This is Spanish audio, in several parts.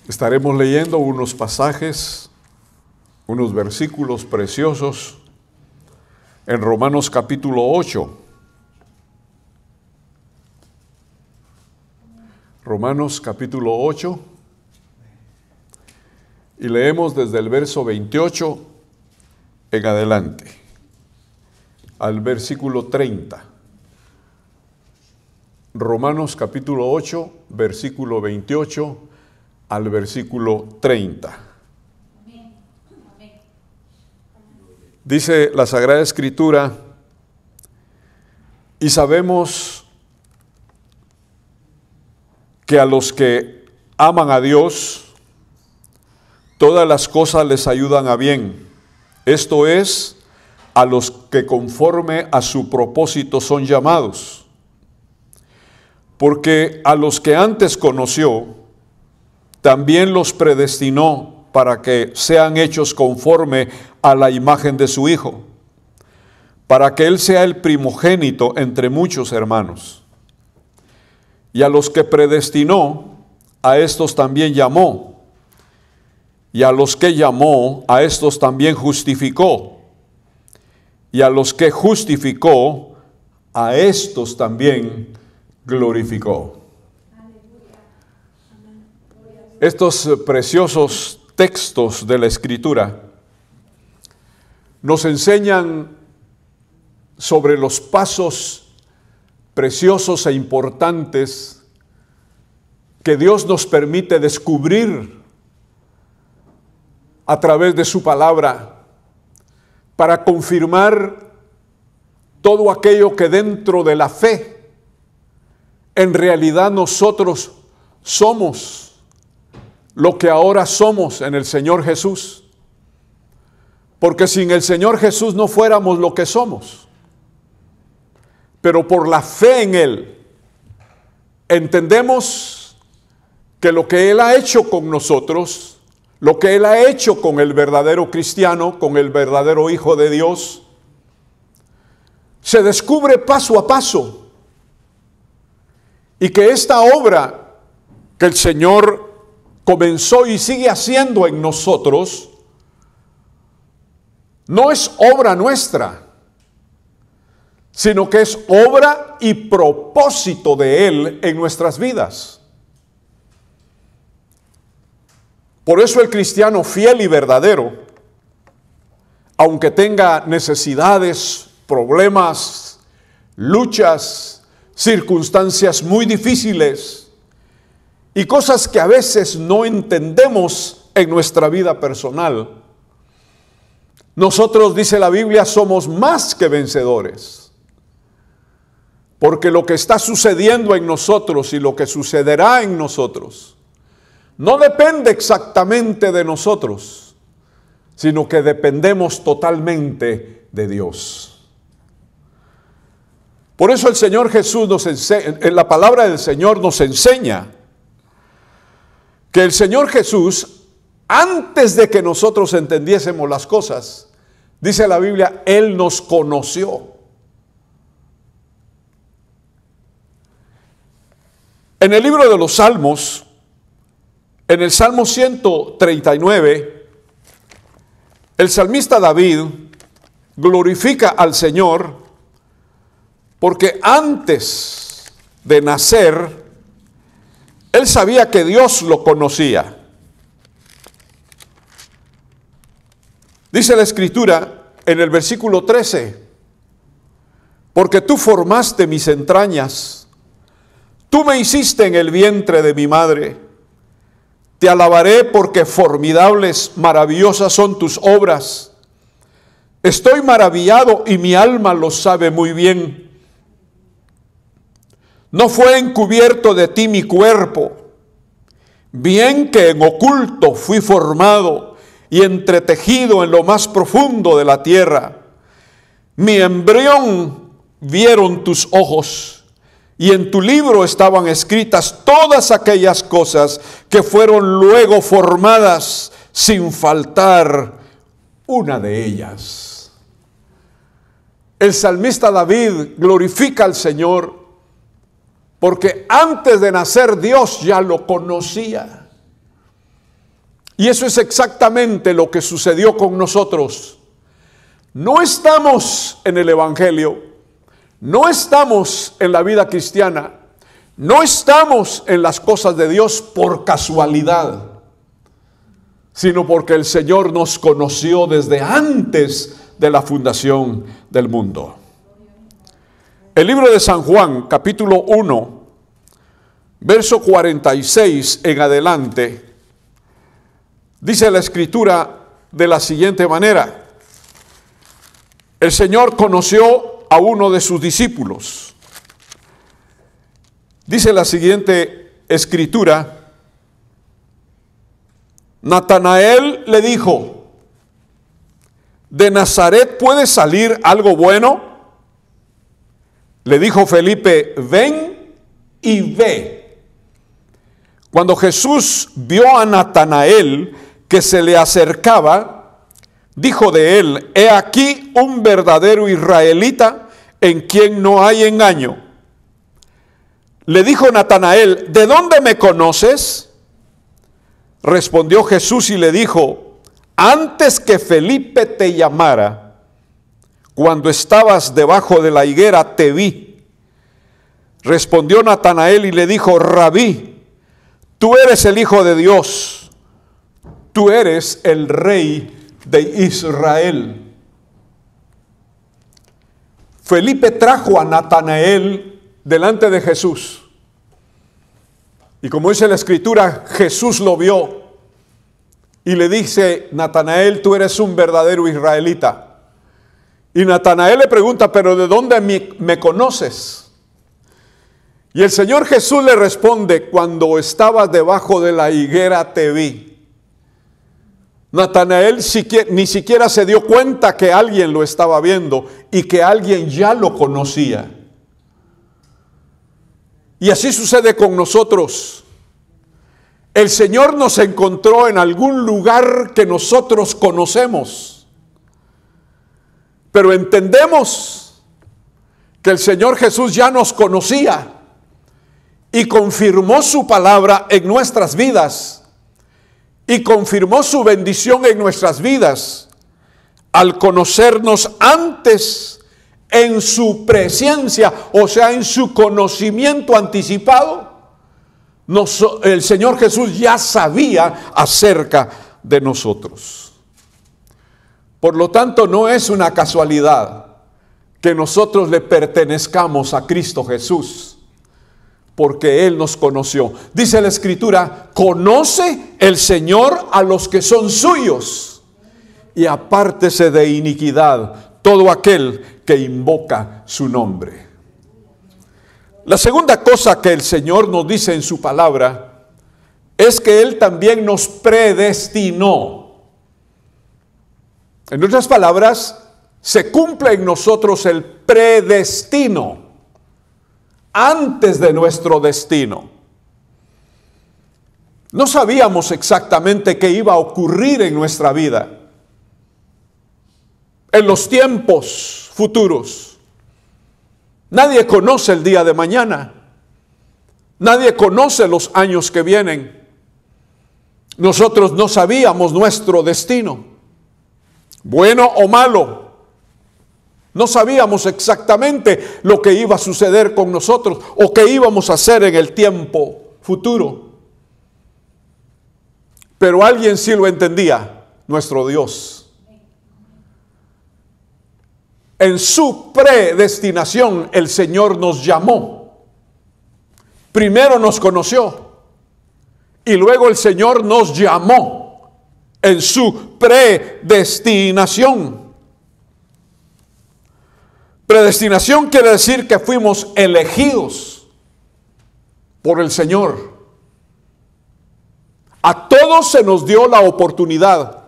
Estaremos leyendo unos pasajes, unos versículos preciosos en Romanos capítulo 8. Romanos capítulo 8, y leemos desde el verso 28 en adelante al versículo 30. Romanos capítulo 8, versículo 28 al versículo 30. Dice la Sagrada Escritura: y sabemos que a los que aman a Dios, todas las cosas les ayudan a bien. Esto es, a los que conforme a su propósito son llamados. Porque a los que antes conoció, también los predestinó para que sean hechos conforme a la imagen de su Hijo, para que Él sea el primogénito entre muchos hermanos. Y a los que predestinó, a estos también llamó. Y a los que llamó, a estos también justificó. Y a los que justificó, a estos también glorificó. Estos preciosos textos de la Escritura nos enseñan sobre los pasos preciosos e importantes que Dios nos permite descubrir a través de su palabra para confirmar todo aquello que dentro de la fe en realidad nosotros somos lo que ahora somos en el Señor Jesús. Porque sin el Señor Jesús no fuéramos lo que somos. Pero por la fe en Él, entendemos que lo que Él ha hecho con nosotros, lo que Él ha hecho con el verdadero cristiano, con el verdadero Hijo de Dios, se descubre paso a paso. Y que esta obra que el Señor comenzó y sigue haciendo en nosotros, no es obra nuestra, sino que es obra y propósito de Él en nuestras vidas. Por eso el cristiano fiel y verdadero, aunque tenga necesidades, problemas, luchas, circunstancias muy difíciles y cosas que a veces no entendemos en nuestra vida personal, nosotros, dice la Biblia, somos más que vencedores. Porque lo que está sucediendo en nosotros y lo que sucederá en nosotros no depende exactamente de nosotros, sino que dependemos totalmente de Dios. Por eso el Señor Jesús nos enseña, en la palabra del Señor nos enseña que el Señor Jesús, antes de que nosotros entendiésemos las cosas, dice la Biblia, Él nos conoció. En el libro de los Salmos, en el Salmo 139, el salmista David glorifica al Señor porque antes de nacer, él sabía que Dios lo conocía. Dice la Escritura en el versículo 13, porque tú formaste mis entrañas, tú me hiciste en el vientre de mi madre. Te alabaré porque formidables, maravillosas son tus obras. Estoy maravillado y mi alma lo sabe muy bien. No fue encubierto de ti mi cuerpo, bien que en oculto fui formado y entretejido en lo más profundo de la tierra. Mi embrión vieron tus ojos, y en tu libro estaban escritas todas aquellas cosas que fueron luego formadas, sin faltar una de ellas. El salmista David glorifica al Señor porque antes de nacer Dios ya lo conocía. Y eso es exactamente lo que sucedió con nosotros. No estamos en el Evangelio, no estamos en la vida cristiana, no estamos en las cosas de Dios por casualidad, sino porque el Señor nos conoció desde antes de la fundación del mundo. El libro de San Juan, capítulo 1, verso 46 en adelante, dice la Escritura de la siguiente manera: el Señor conoció a uno de sus discípulos. Dice la siguiente Escritura: Natanael le dijo, ¿de Nazaret puede salir algo bueno? Le dijo Felipe, ven y ve. Cuando Jesús vio a Natanael que se le acercaba, dijo de él, he aquí un verdadero israelita en quien no hay engaño. Le dijo Natanael, ¿de dónde me conoces? Respondió Jesús y le dijo, antes que Felipe te llamara, cuando estabas debajo de la higuera te vi. Respondió Natanael y le dijo, Rabí, tú eres el Hijo de Dios, tú eres el Rey de Israel. Felipe trajo a Natanael delante de Jesús. Y como dice la Escritura, Jesús lo vio y le dice, Natanael, tú eres un verdadero israelita. Y Natanael le pregunta, pero ¿de dónde me conoces? Y el Señor Jesús le responde, cuando estabas debajo de la higuera te vi. Natanael ni siquiera se dio cuenta que alguien lo estaba viendo y que alguien ya lo conocía. Y así sucede con nosotros. El Señor nos encontró en algún lugar que nosotros conocemos. Pero entendemos que el Señor Jesús ya nos conocía y confirmó su palabra en nuestras vidas y confirmó su bendición en nuestras vidas al conocernos antes en su presencia, o sea, en su conocimiento anticipado. El Señor Jesús ya sabía acerca de nosotros. Por lo tanto, no es una casualidad que nosotros le pertenezcamos a Cristo Jesús, porque Él nos conoció. Dice la Escritura, conoce el Señor a los que son suyos, y apártese de iniquidad todo aquel que invoca su nombre. La segunda cosa que el Señor nos dice en su palabra es que Él también nos predestinó. En otras palabras, se cumple en nosotros el predestino antes de nuestro destino. No sabíamos exactamente qué iba a ocurrir en nuestra vida en los tiempos futuros. Nadie conoce el día de mañana. Nadie conoce los años que vienen. Nosotros no sabíamos nuestro destino, bueno o malo. No sabíamos exactamente lo que iba a suceder con nosotros o qué íbamos a hacer en el tiempo futuro. Pero alguien sí lo entendía, nuestro Dios. En su predestinación el Señor nos llamó. Primero nos conoció y luego el Señor nos llamó en su predestinación. Predestinación quiere decir que fuimos elegidos por el Señor. A todos se nos dio la oportunidad.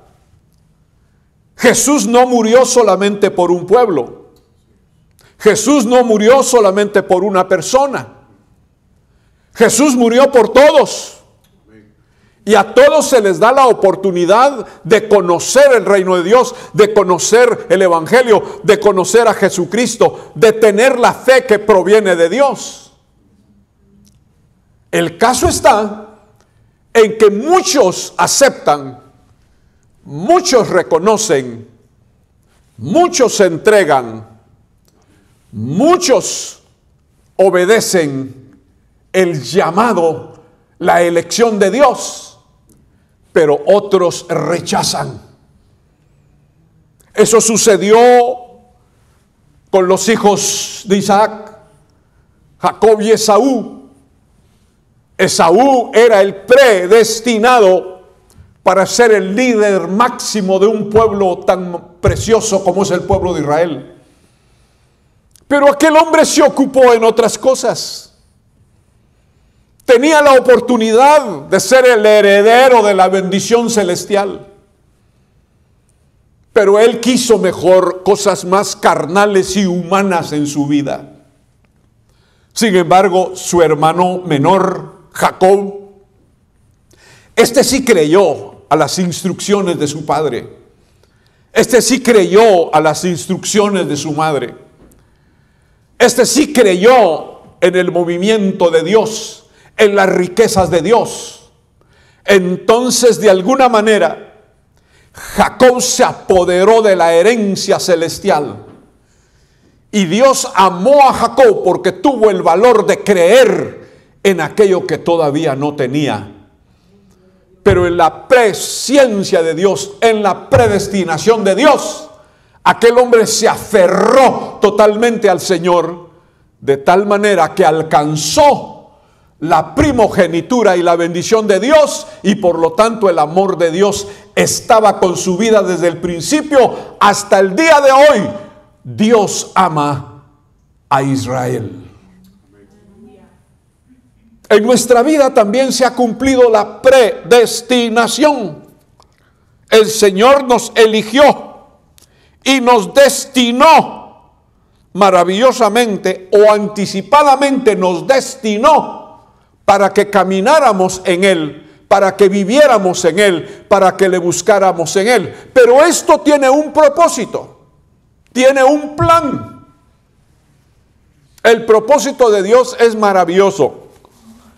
Jesús no murió solamente por un pueblo. Jesús no murió solamente por una persona. Jesús murió por todos. Y a todos se les da la oportunidad de conocer el reino de Dios, de conocer el Evangelio, de conocer a Jesucristo, de tener la fe que proviene de Dios. El caso está en que muchos aceptan, muchos reconocen, muchos se entregan, muchos obedecen el llamado, la elección de Dios, pero otros rechazan. Eso sucedió con los hijos de Isaac, Jacob y Esaú. Esaú era el predestinado para ser el líder máximo de un pueblo tan precioso como es el pueblo de Israel. Pero aquel hombre se ocupó en otras cosas. Tenía la oportunidad de ser el heredero de la bendición celestial. Pero él quiso mejor cosas más carnales y humanas en su vida. Sin embargo, su hermano menor, Jacob, este sí creyó a las instrucciones de su padre. Este sí creyó a las instrucciones de su madre. Este sí creyó en el movimiento de Dios, en las riquezas de Dios. Entonces, de alguna manera, Jacob se apoderó de la herencia celestial. Y Dios amó a Jacob porque tuvo el valor de creer en aquello que todavía no tenía. Pero en la presciencia de Dios, en la predestinación de Dios, aquel hombre se aferró totalmente al Señor, de tal manera que alcanzó la primogenitura y la bendición de Dios, y por lo tanto el amor de Dios estaba con su vida desde el principio hasta el día de hoy. Dios ama a Israel. En nuestra vida también se ha cumplido la predestinación. El Señor nos eligió y nos destinó maravillosamente, o anticipadamente nos destinó para que camináramos en Él, para que viviéramos en Él, para que le buscáramos en Él. Pero esto tiene un propósito, tiene un plan. El propósito de Dios es maravilloso,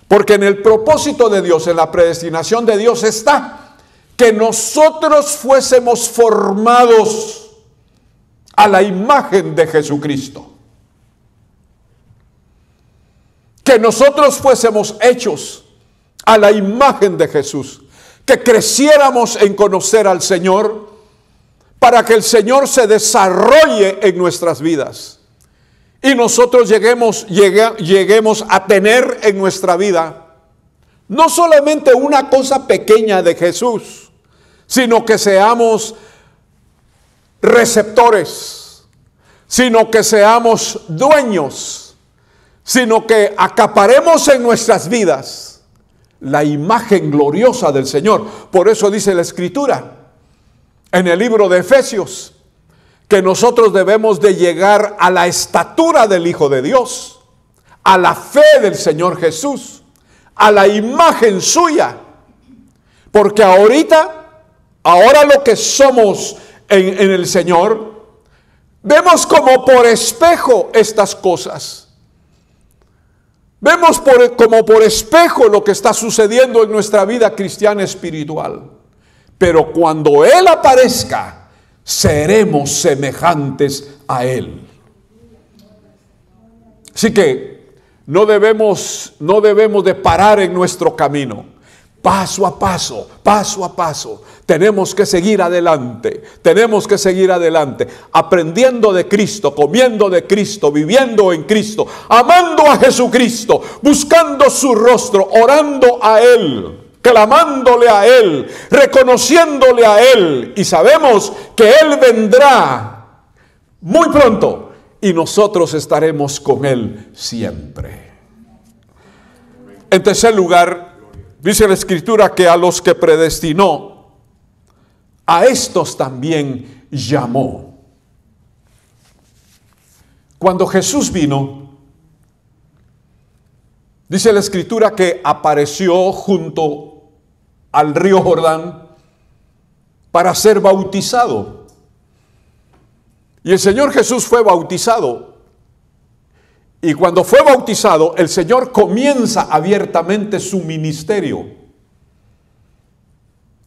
porque en el propósito de Dios, en la predestinación de Dios está que nosotros fuésemos formados a la imagen de Jesucristo. Que nosotros fuésemos hechos a la imagen de Jesús. Que creciéramos en conocer al Señor para que el Señor se desarrolle en nuestras vidas. Y nosotros lleguemos a tener en nuestra vida no solamente una cosa pequeña de Jesús, sino que seamos receptores, sino que seamos dueños, sino que acaparemos en nuestras vidas la imagen gloriosa del Señor. Por eso dice la Escritura en el libro de Efesios que nosotros debemos de llegar a la estatura del Hijo de Dios, a la fe del Señor Jesús, a la imagen suya. Porque ahora lo que somos en el Señor, vemos como por espejo estas cosas. Vemos como por espejo lo que está sucediendo en nuestra vida cristiana espiritual. Pero cuando Él aparezca, seremos semejantes a Él. Así que no debemos de parar en nuestro camino. Paso a paso, tenemos que seguir adelante, aprendiendo de Cristo, comiendo de Cristo, viviendo en Cristo, amando a Jesucristo, buscando su rostro, orando a Él, clamándole a Él, reconociéndole a Él, y sabemos que Él vendrá muy pronto y nosotros estaremos con Él siempre. En tercer lugar, dice la Escritura que a los que predestinó, a estos también llamó. Cuando Jesús vino, dice la Escritura que apareció junto al río Jordán para ser bautizado. Y el Señor Jesús fue bautizado. Y cuando fue bautizado, el Señor comienza abiertamente su ministerio.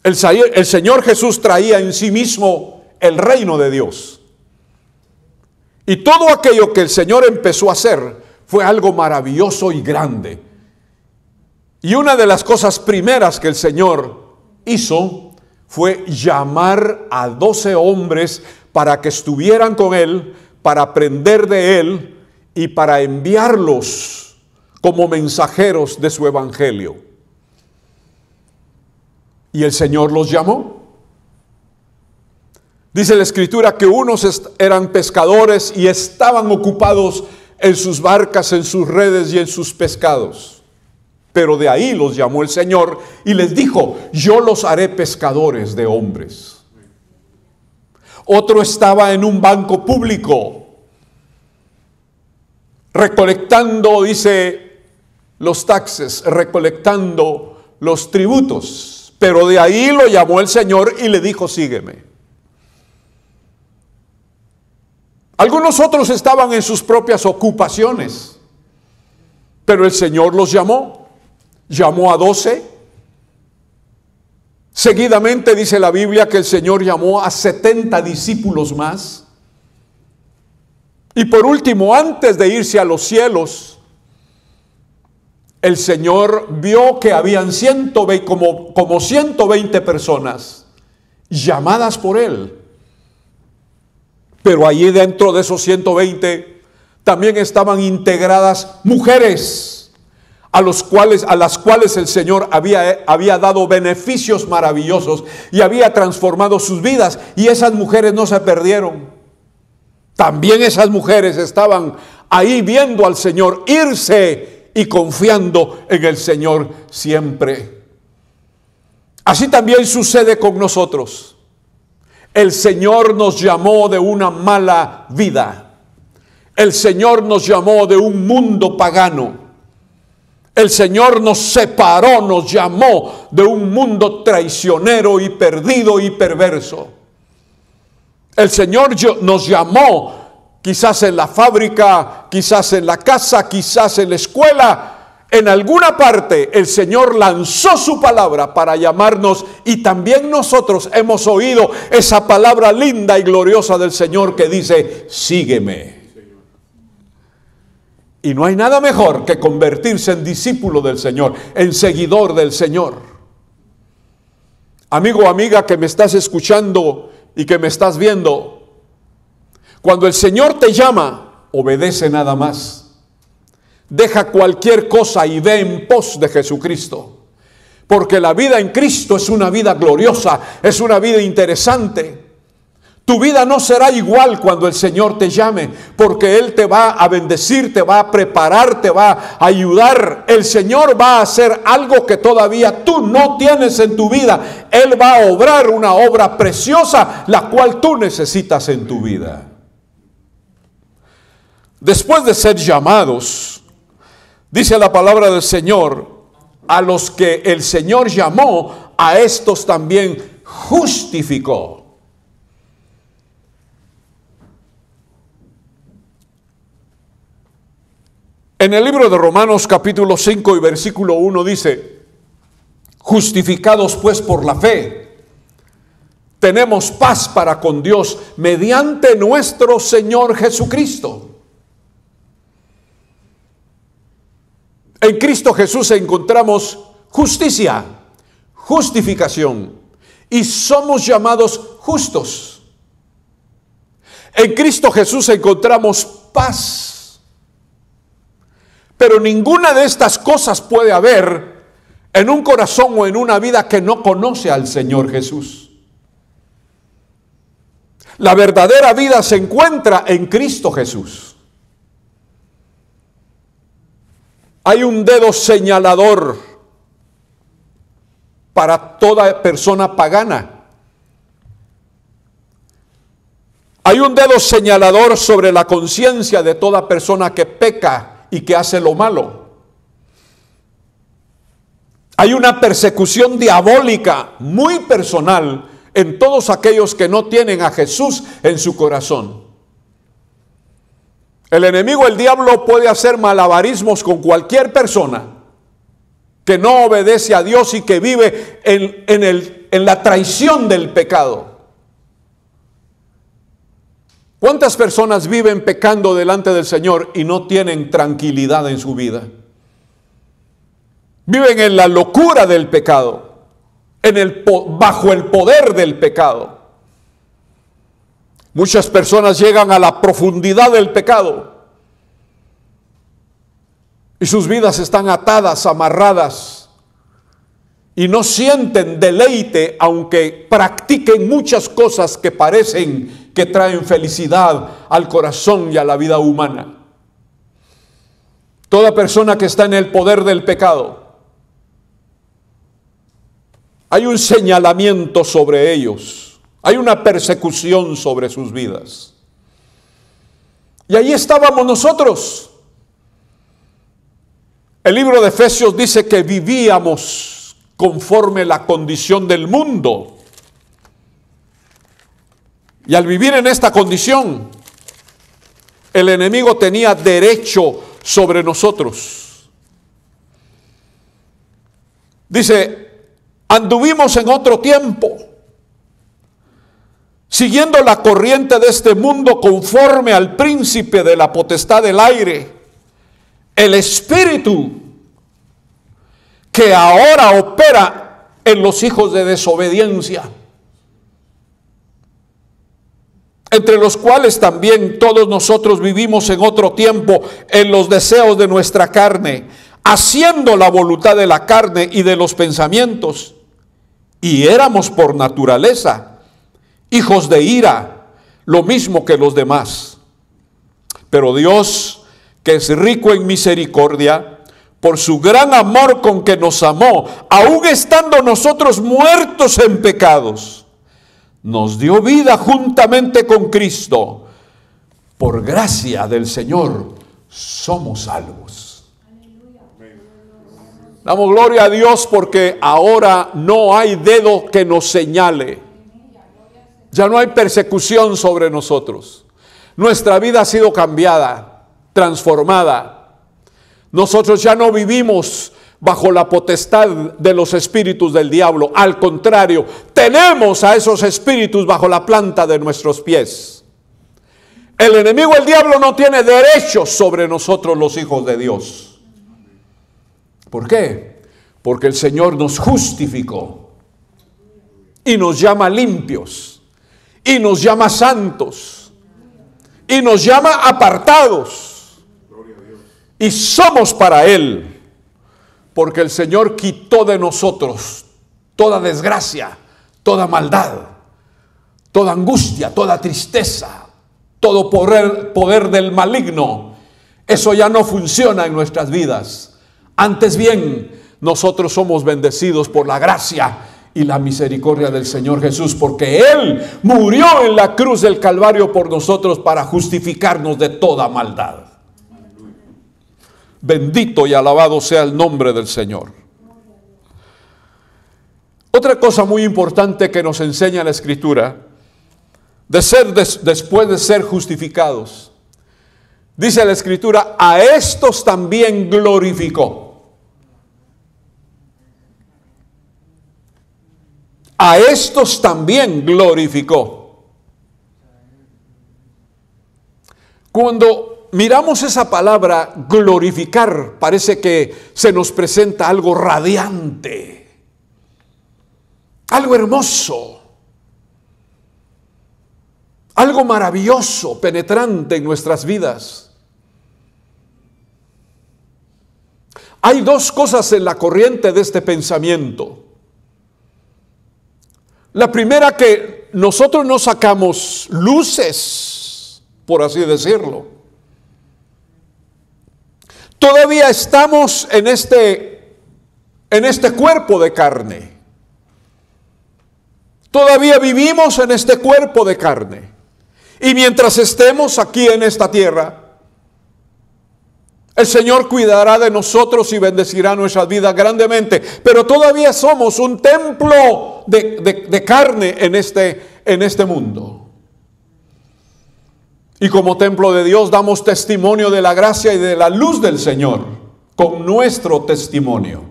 El Señor Jesús traía en sí mismo el reino de Dios. Y todo aquello que el Señor empezó a hacer fue algo maravilloso y grande. Y una de las cosas primeras que el Señor hizo fue llamar a 12 hombres para que estuvieran con Él, para aprender de Él y para enviarlos como mensajeros de su evangelio. Y el Señor los llamó. Dice la Escritura que unos eran pescadores y estaban ocupados en sus barcas, en sus redes y en sus pescados. Pero de ahí los llamó el Señor y les dijo: yo los haré pescadores de hombres. Otro estaba en un banco público, recolectando, dice, los taxes, recolectando los tributos. Pero de ahí lo llamó el Señor y le dijo: sígueme. Algunos otros estaban en sus propias ocupaciones, pero el Señor los llamó a 12. Seguidamente dice la Biblia que el Señor llamó a 70 discípulos más. Y por último, antes de irse a los cielos, el Señor vio que habían 120 personas llamadas por Él. Pero allí dentro de esos 120 también estaban integradas mujeres a las cuales el Señor había dado beneficios maravillosos y había transformado sus vidas. Y esas mujeres no se perdieron. También esas mujeres estaban ahí viendo al Señor irse y confiando en el Señor siempre. Así también sucede con nosotros. El Señor nos llamó de una mala vida. El Señor nos llamó de un mundo pagano. El Señor nos separó, nos llamó de un mundo traicionero y perdido y perverso. El Señor nos llamó quizás en la fábrica, quizás en la casa, quizás en la escuela. En alguna parte el Señor lanzó su palabra para llamarnos, y también nosotros hemos oído esa palabra linda y gloriosa del Señor que dice: sígueme. Y no hay nada mejor que convertirse en discípulo del Señor, en seguidor del Señor. Amigo o amiga que me estás escuchando y que me estás viendo, cuando el Señor te llama, obedece nada más. Deja cualquier cosa y ve en pos de Jesucristo. Porque la vida en Cristo es una vida gloriosa, es una vida interesante. Tu vida no será igual cuando el Señor te llame, porque Él te va a bendecir, te va a preparar, te va a ayudar. El Señor va a hacer algo que todavía tú no tienes en tu vida. Él va a obrar una obra preciosa, la cual tú necesitas en tu vida. Después de ser llamados, dice la palabra del Señor, a los que el Señor llamó, a estos también justificó. En el libro de Romanos capítulo 5 y versículo 1 dice: justificados pues por la fe, tenemos paz para con Dios mediante nuestro Señor Jesucristo. En Cristo Jesús encontramos justicia, justificación, y somos llamados justos. En Cristo Jesús encontramos paz. Pero ninguna de estas cosas puede haber en un corazón o en una vida que no conoce al Señor Jesús. La verdadera vida se encuentra en Cristo Jesús. Hay un dedo señalador para toda persona pagana. Hay un dedo señalador sobre la conciencia de toda persona que peca y que hace lo malo. Hay una persecución diabólica muy personal en todos aquellos que no tienen a Jesús en su corazón. El enemigo, el diablo, puede hacer malabarismos con cualquier persona que no obedece a Dios y que vive en la traición del pecado. ¿Cuántas personas viven pecando delante del Señor y no tienen tranquilidad en su vida? Viven en la locura del pecado, bajo el poder del pecado. Muchas personas llegan a la profundidad del pecado y sus vidas están atadas, amarradas, y no sienten deleite aunque practiquen muchas cosas que parecen que traen felicidad al corazón y a la vida humana. Toda persona que está en el poder del pecado, hay un señalamiento sobre ellos, hay una persecución sobre sus vidas. Y ahí estábamos nosotros. El libro de Efesios dice que vivíamos conforme la condición del mundo. Y al vivir en esta condición, el enemigo tenía derecho sobre nosotros. Dice, anduvimos en otro tiempo, siguiendo la corriente de este mundo conforme al príncipe de la potestad del aire, el espíritu que ahora opera en los hijos de desobediencia, entre los cuales también todos nosotros vivimos en otro tiempo en los deseos de nuestra carne, haciendo la voluntad de la carne y de los pensamientos, y éramos por naturaleza hijos de ira, lo mismo que los demás. Pero Dios, que es rico en misericordia, por su gran amor con que nos amó, aun estando nosotros muertos en pecados, nos dio vida juntamente con Cristo. Por gracia del Señor somos salvos. Damos gloria a Dios porque ahora no hay dedo que nos señale. Ya no hay persecución sobre nosotros. Nuestra vida ha sido cambiada, transformada. Nosotros ya no vivimos bajo la potestad de los espíritus del diablo. Al contrario, tenemos a esos espíritus bajo la planta de nuestros pies. El enemigo, el diablo, no tiene derechos sobre nosotros, los hijos de Dios. ¿Por qué? Porque el Señor nos justificó y nos llama limpios y nos llama santos y nos llama apartados y somos para Él, porque el Señor quitó de nosotros toda desgracia, toda maldad, toda angustia, toda tristeza, todo poder del maligno. Eso ya no funciona en nuestras vidas. Antes bien, nosotros somos bendecidos por la gracia y la misericordia del Señor Jesús, porque Él murió en la cruz del Calvario por nosotros para justificarnos de toda maldad. Bendito y alabado sea el nombre del Señor. Otra cosa muy importante que nos enseña la Escritura, después de ser justificados, dice la Escritura, a estos también glorificó. A estos también glorificó. Cuando miramos esa palabra glorificar, parece que se nos presenta algo radiante, algo hermoso, algo maravilloso, penetrante en nuestras vidas. Hay dos cosas en la corriente de este pensamiento. La primera, que nosotros no sacamos luces, por así decirlo. Todavía estamos en este cuerpo de carne. Todavía vivimos en este cuerpo de carne. Y mientras estemos aquí en esta tierra, el Señor cuidará de nosotros y bendecirá nuestras vidas grandemente. Pero todavía somos un templo de carne en este mundo. Y como templo de Dios damos testimonio de la gracia y de la luz del Señor con nuestro testimonio.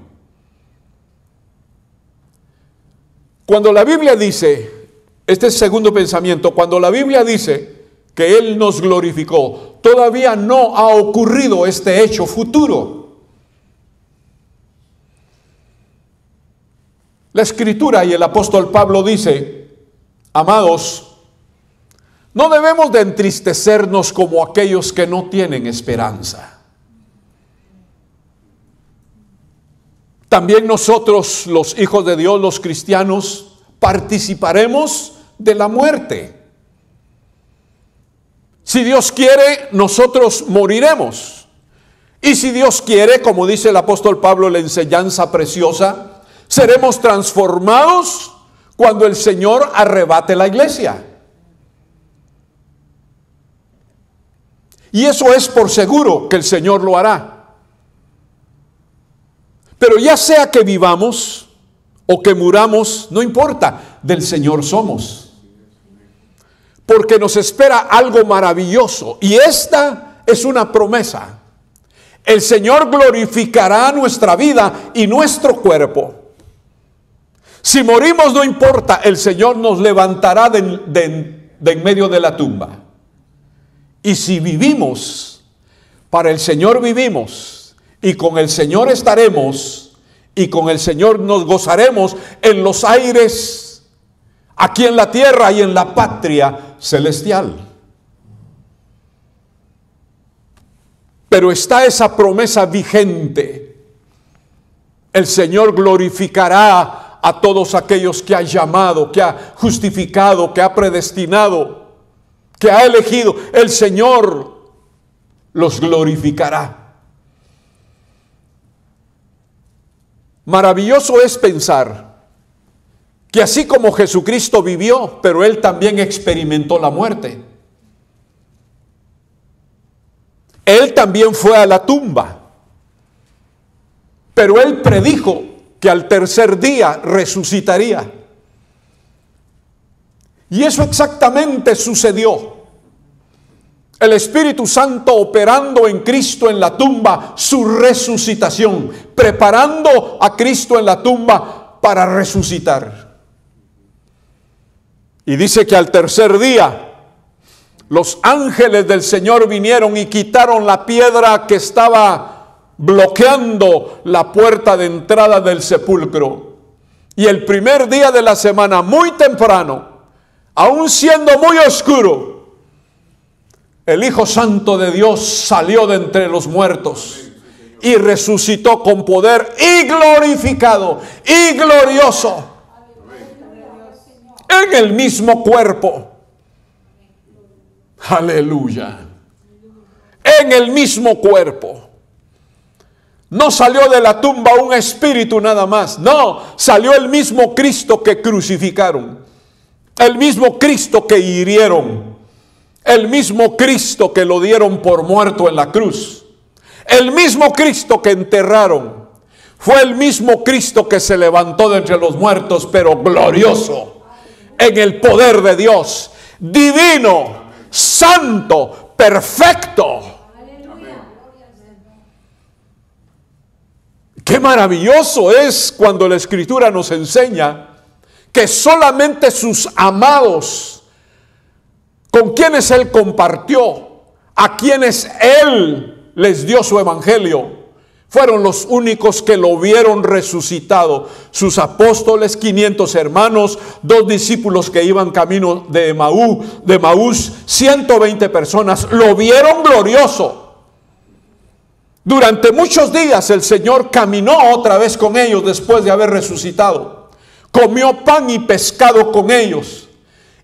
Cuando la Biblia dice, este es el segundo pensamiento, cuando la Biblia dice que Él nos glorificó, todavía no ha ocurrido este hecho futuro. La Escritura y el apóstol Pablo dice, amados, no debemos de entristecernos como aquellos que no tienen esperanza. También nosotros, los hijos de Dios, los cristianos, participaremos de la muerte. Si Dios quiere, nosotros moriremos. Y si Dios quiere, como dice el apóstol Pablo, la enseñanza preciosa, seremos transformados cuando el Señor arrebate la iglesia. Y eso es por seguro que el Señor lo hará. Pero ya sea que vivamos o que muramos, no importa, del Señor somos. Porque nos espera algo maravilloso. Y esta es una promesa. El Señor glorificará nuestra vida y nuestro cuerpo. Si morimos no importa, el Señor nos levantará de en medio de la tumba. Y si vivimos, para el Señor vivimos, y con el Señor estaremos, y con el Señor nos gozaremos en los aires, aquí en la tierra y en la patria celestial. Pero está esa promesa vigente. El Señor glorificará a todos aquellos que ha llamado, que ha justificado, que ha predestinado, que ha elegido. El Señor los glorificará. Maravilloso es pensar que así como Jesucristo vivió, pero Él también experimentó la muerte. Él también fue a la tumba, pero Él predijo que al tercer día resucitaría. Y eso exactamente sucedió. El Espíritu Santo operando en Cristo en la tumba, su resucitación, preparando a Cristo en la tumba para resucitar. Y dice que al tercer día, los ángeles del Señor vinieron y quitaron la piedra que estaba bloqueando la puerta de entrada del sepulcro. Y el primer día de la semana, muy temprano, aún siendo muy oscuro, el Hijo Santo de Dios salió de entre los muertos y resucitó con poder y glorificado y glorioso en el mismo cuerpo. Aleluya. En el mismo cuerpo. No salió de la tumba un espíritu nada más. No, salió el mismo Cristo que crucificaron. El mismo Cristo que hirieron. El mismo Cristo que lo dieron por muerto en la cruz. El mismo Cristo que enterraron. Fue el mismo Cristo que se levantó de entre los muertos, pero glorioso. En el poder de Dios. Divino. Santo. Perfecto. Qué maravilloso es cuando la Escritura nos enseña que solamente sus amados, con quienes Él compartió, a quienes Él les dio su evangelio, fueron los únicos que lo vieron resucitado. Sus apóstoles, 500 hermanos, 2 discípulos que iban camino de Maús, 120 personas, lo vieron glorioso. Durante muchos días el Señor caminó otra vez con ellos después de haber resucitado. Comió pan y pescado con ellos.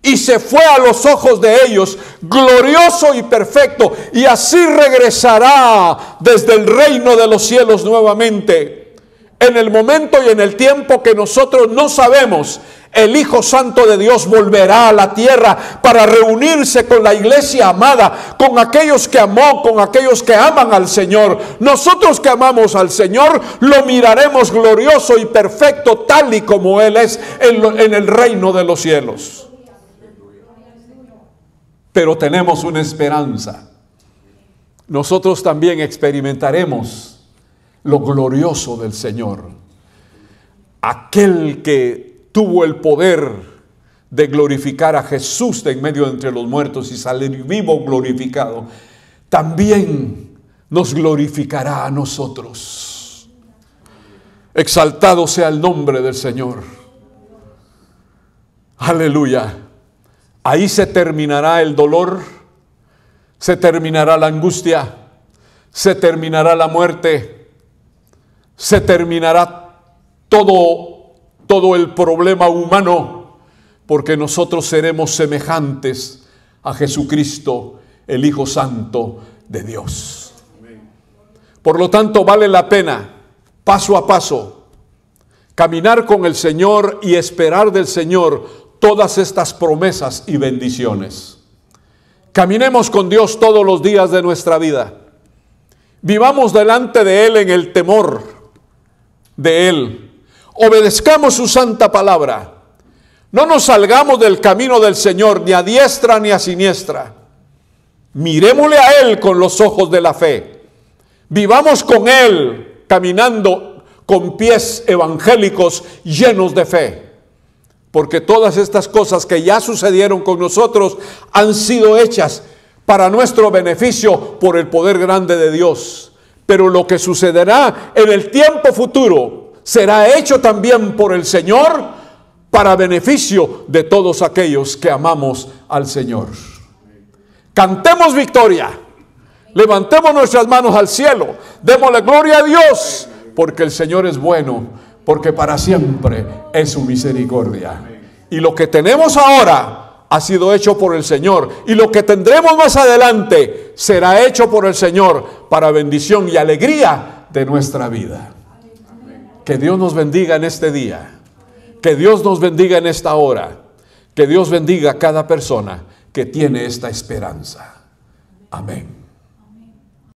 Y se fue a los ojos de ellos, glorioso y perfecto. Y así regresará desde el reino de los cielos nuevamente. En el momento y en el tiempo que nosotros no sabemos, el Hijo Santo de Dios volverá a la tierra para reunirse con la iglesia amada, con aquellos que amó, con aquellos que aman al Señor. Nosotros que amamos al Señor, lo miraremos glorioso y perfecto, tal y como Él es en el reino de los cielos. Pero tenemos una esperanza. Nosotros también experimentaremos lo glorioso del Señor. Aquel que tuvo el poder de glorificar a Jesús de en medio de entre los muertos y salir vivo glorificado, también nos glorificará a nosotros. Exaltado sea el nombre del Señor. Aleluya. Ahí se terminará el dolor, se terminará la angustia, se terminará la muerte, se terminará todo el problema humano, porque nosotros seremos semejantes a Jesucristo, el Hijo Santo de Dios. Por lo tanto, vale la pena, paso a paso, caminar con el Señor y esperar del Señor todas estas promesas y bendiciones. Caminemos con Dios todos los días de nuestra vida. Vivamos delante de Él en el temor de Él. Obedezcamos su santa palabra. No nos salgamos del camino del Señor, ni a diestra ni a siniestra. Miremosle a Él con los ojos de la fe. Vivamos con Él, caminando con pies evangélicos llenos de fe. Porque todas estas cosas que ya sucedieron con nosotros han sido hechas para nuestro beneficio por el poder grande de Dios. Pero lo que sucederá en el tiempo futuro será hecho también por el Señor para beneficio de todos aquellos que amamos al Señor. Cantemos victoria, levantemos nuestras manos al cielo, démosle gloria a Dios, porque el Señor es bueno, porque para siempre es su misericordia. Y lo que tenemos ahora ha sido hecho por el Señor, y lo que tendremos más adelante será hecho por el Señor para bendición y alegría de nuestra vida. Que Dios nos bendiga en este día, que Dios nos bendiga en esta hora, que Dios bendiga a cada persona que tiene esta esperanza. Amén.